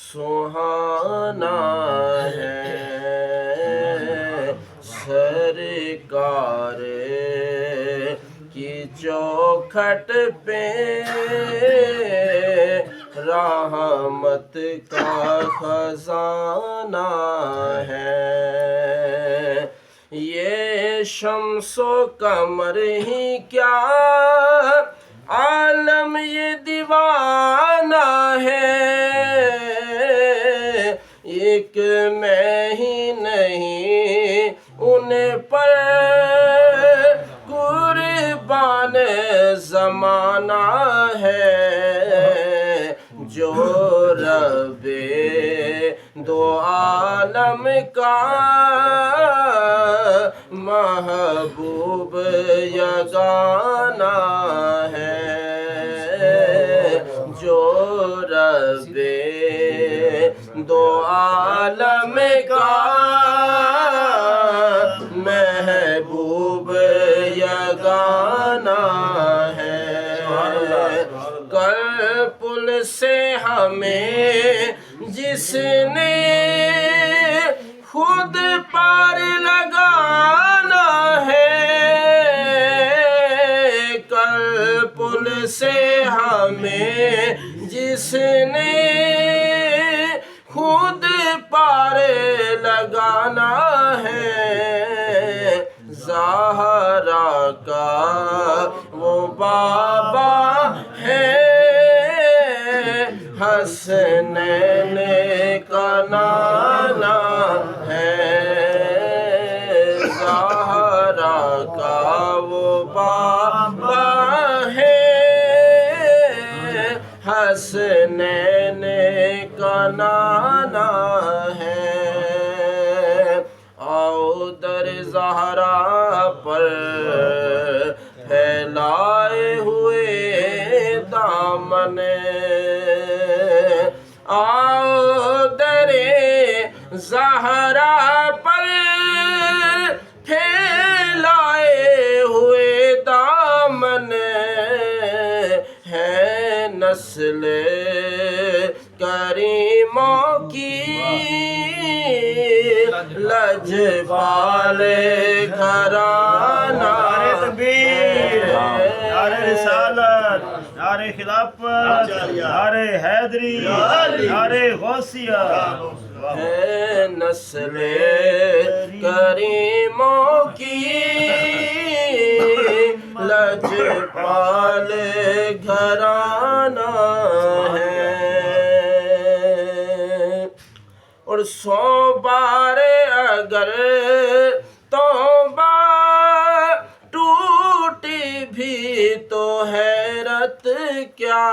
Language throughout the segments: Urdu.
سہانا ہے سرکار کی چوکھٹ پہ رحمت کا خزانہ ہے یہ شمس و قمر ہی کیا عالم یہ دیوانہ ہے ایک میں ہی نہیں ان پر قربان زمانہ ہے جو رب دو عالم کا محبوب یگانہ ہے جو رب دو عالم کا محبوب یگانہ ہے کل پل سے ہمیں جس نے خود پار لگانا ہے کل پل سے ہمیں جس نے خود پار لگانا ہے زہرا کا وہ بابا ہے حسنین کا نانا ہے زہرا کا وہ بابا ہے حسنین کا نانا ہے آؤ در زہرا پر پھیلائے ہوئے دامن آؤ در زہرا پر پھیلائے ہوئے دامن ہے نسل کریموں کی لجپال گھرانہ نعرہ رسالت نعرہ خلافت نعرہ حیدری نعرہ غوثیہ ہے نسل کریموں کی لجپال گھرانہ ہے اور 100 بار اگر توبہ ٹوٹی بھی تو حیرت کیا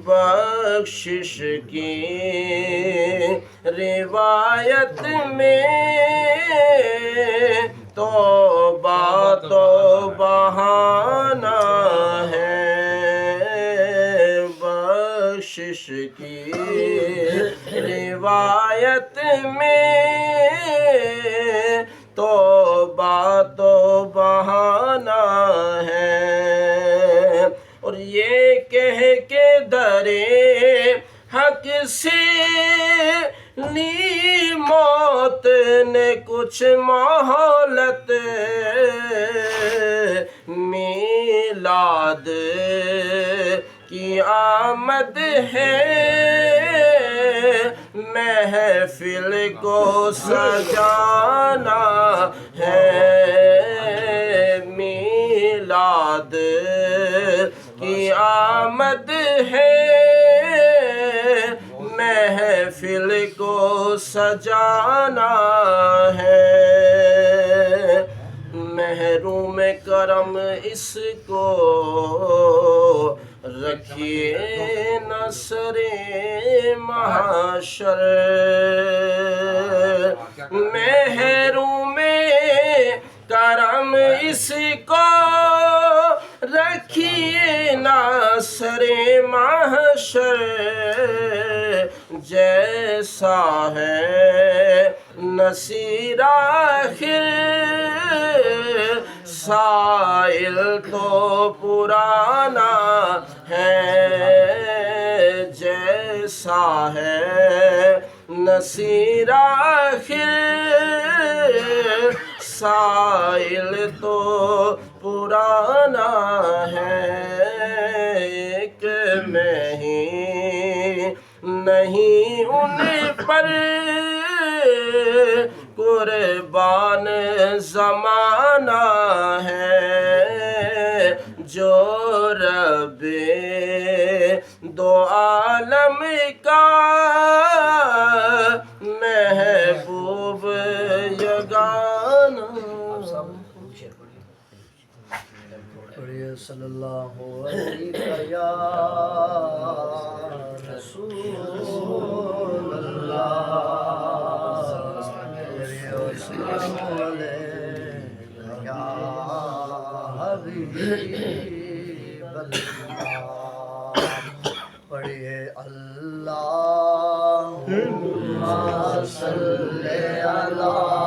بخشش کی روایت میں توبہ تو بہانہ ہے بخشش کی روایت میں توبہ تو بہانہ ہے اور یہ کہہ کے درے حق سے لی موت نے کچھ مہلت میلاد کی آمد ہے محفل کو سجانا ہے میلاد کی آمد ہے محفل کو سجانا ہے محروم کرم اس کو رکھیے نصر محشر محروم کرم اس کو رکھیے نصر محشر جیسا ہے نصیر آخر سائل تو پرانا ہے جیسا سا ہے نصیر آخر سائل تو پرانا ہے ایک میں ہی نہیں ان پر قربان زمانہ ہے جو رب دو عالم کا محبوب یگانہ پڑھیے صلی اللہ علیہ یا رسول اللہ السلام علیکم یا حبیب اللہ پڑھیے اللہم صلی علی